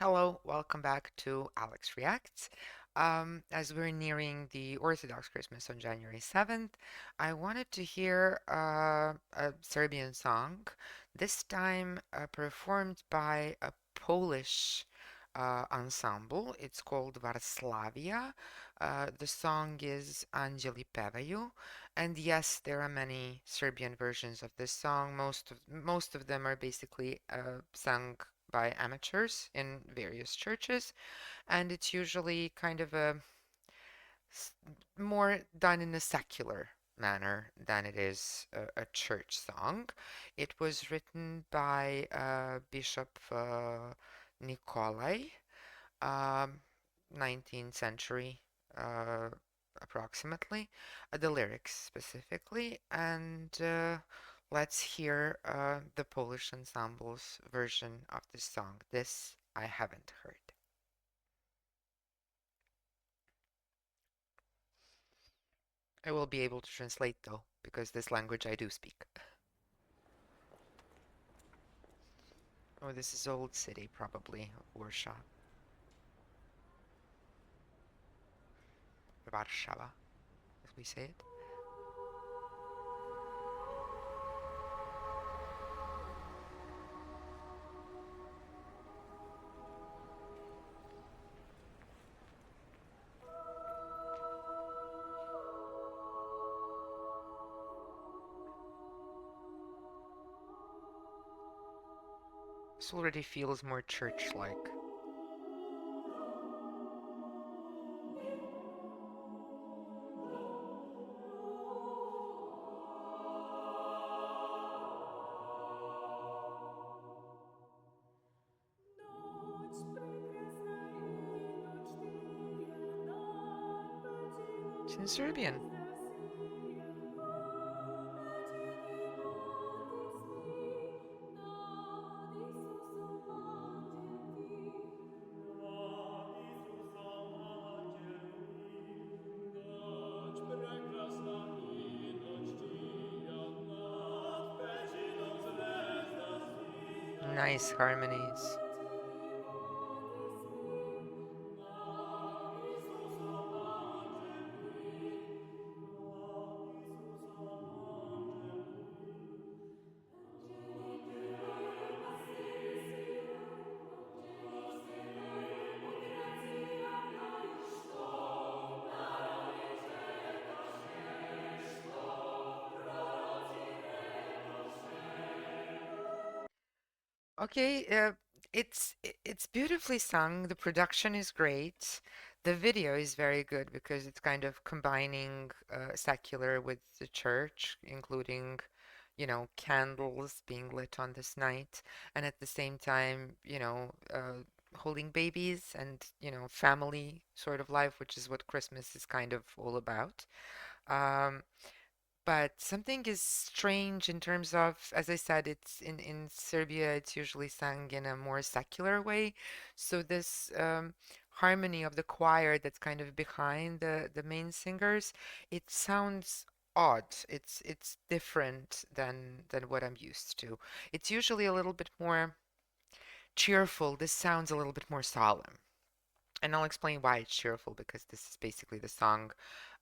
Hello, welcome back to Alex Reacts. As we're nearing the Orthodox Christmas on January 7th, I wanted to hear a Serbian song, this time performed by a Polish ensemble. It's called Varslavia. The song is Andjeli Pevaju, and yes, there are many Serbian versions of this song. Most of them are basically sung by amateurs in various churches, and it's usually kind of s- more done in a secular manner than it is a church song. It was written by Bishop Nikolai, um, 19th century uh, approximately, the lyrics specifically, and let's hear the Polish ensemble's version of this song. This I haven't heard. I will be able to translate though, because this language I do speak. Oh, this is old city, probably Warsaw, Warszawa, as we say it. This already feels more church-like. It's in Serbian. Nice harmonies. Okay, it's beautifully sung. The production is great. The video is very good because it's kind of combining secular with the church, including, candles being lit on this night, and at the same time, holding babies and, family sort of life, which is what Christmas is kind of all about. Um, but something is strange in terms of, as I said, it's in Serbia, it's usually sung in a more secular way. So this harmony of the choir that's kind of behind the main singers, it sounds odd. It's different than what I'm used to. It's usually a little bit more cheerful. This sounds a little bit more solemn. And I'll explain why it's cheerful because this is basically the song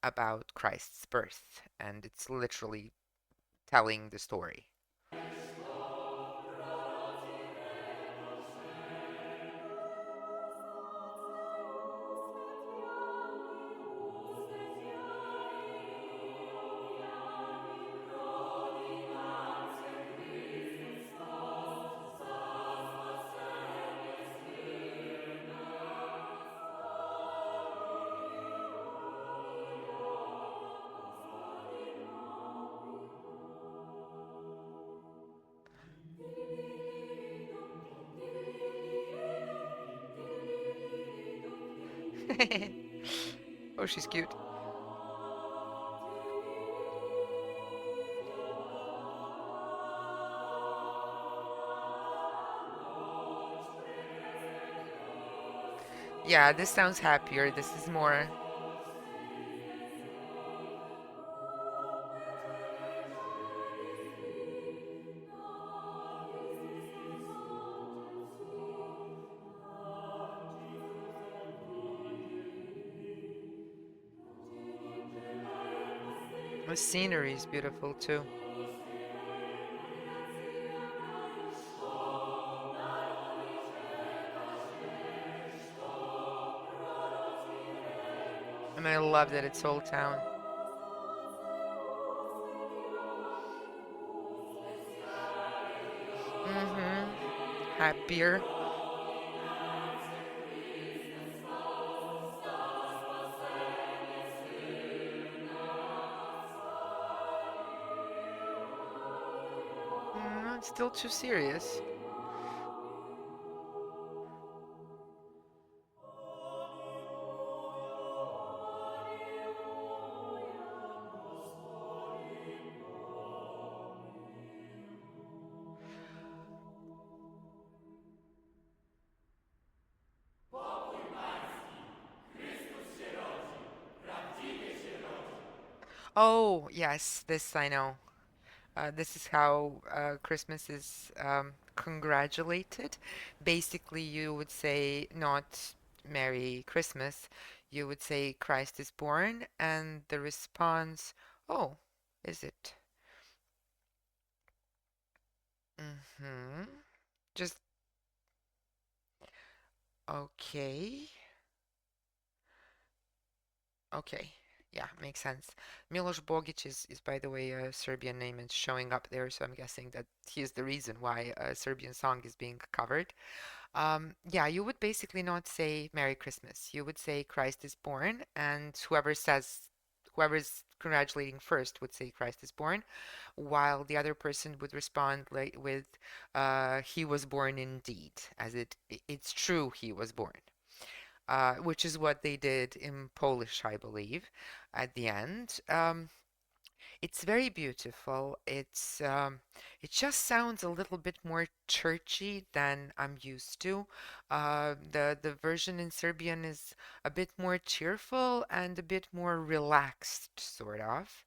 about Christ's birth, and it's literally telling the story. Oh, she's cute. Yeah, this sounds happier. This is more. The scenery is beautiful too. And I love that it's Old Town. Mm-hmm. Happier. It's still too serious. Oh, yes, this I know. This is how Christmas is congratulated. Basically, you would say not Merry Christmas, you would say Christ is born, and the response, oh, is it? Mm-hmm. Just okay. Okay. Yeah, makes sense. Miloš Bogić is, by the way, a Serbian name and showing up there, so I'm guessing that he is the reason why a Serbian song is being covered. Yeah, you would basically not say Merry Christmas. You would say Christ is born, and whoever's congratulating first would say Christ is born, while the other person would respond like with He was born indeed, as it's true he was born. Which is what they did in Polish, I believe, at the end. It's very beautiful. It just sounds a little bit more churchy than I'm used to. The version in Serbian is a bit more cheerful and a bit more relaxed, sort of.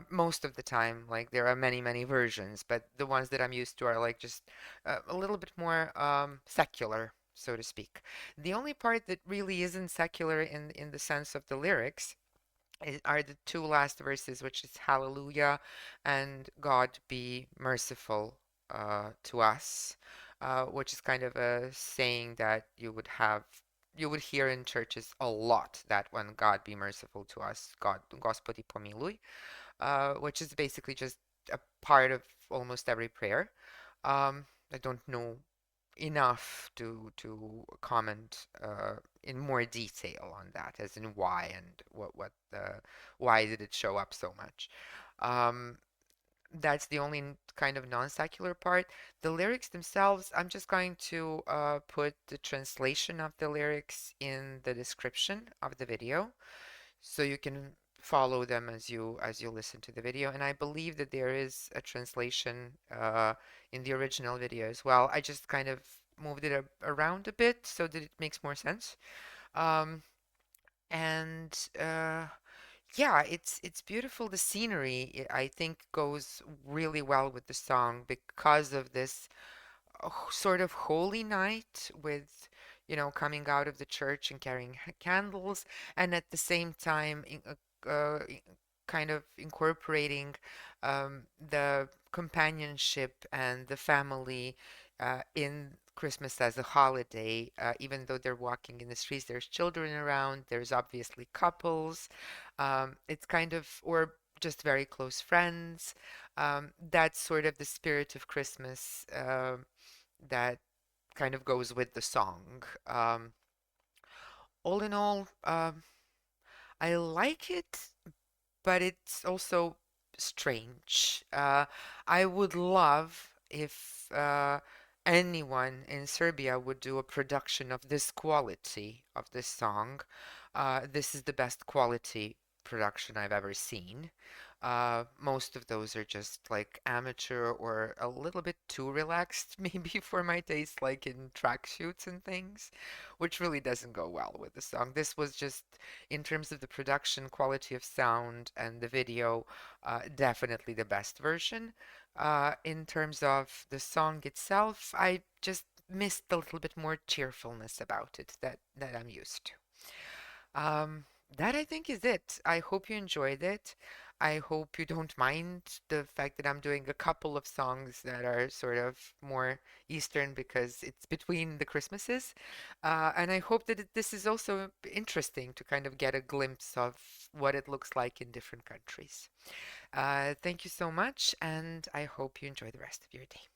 Most of the time, like there are many versions, but the ones that I'm used to are like just a little bit more secular, so to speak. The only part that really isn't secular in the sense of the lyrics are the two last verses, which is Hallelujah and God be merciful to us, which is kind of a saying that you would hear in churches a lot, that one, God be merciful to us, God, Господи помилуй, which is basically just a part of almost every prayer. I don't know enough to comment in more detail on that, as in why and what the why did it show up so much. Um, that's the only kind of non-secular part. The lyrics themselves, I'm just going to put the translation of the lyrics in the description of the video so you can follow them as you listen to the video. And I believe that there is a translation in the original video as well. I just kind of moved it around a bit so that it makes more sense. Um, and yeah, it's beautiful. The scenery, I think, goes really well with the song because of this sort of holy night with, coming out of the church and carrying candles, and at the same time, kind of incorporating the companionship and the family in Christmas as a holiday. Even though they're walking in the streets, there's children around, there's obviously couples. It's kind of, or just very close friends. That's sort of the spirit of Christmas. That kind of goes with the song. All in all, I like it, but it's also strange. I would love if anyone in Serbia would do a production of this quality of this song. This is the best quality production I've ever seen. Most of those are just like amateur or a little bit too relaxed, maybe for my taste, like in track shoots and things, which really doesn't go well with the song. This was just, in terms of the production quality of sound and the video, definitely the best version. In terms of the song itself, I just missed a little bit more cheerfulness about it that I'm used to. that I think is it. I hope you enjoyed it. I hope you don't mind the fact that I'm doing a couple of songs that are sort of more Eastern because it's between the Christmases. And I hope that this is also interesting to kind of get a glimpse of what it looks like in different countries. Thank you so much, and I hope you enjoy the rest of your day.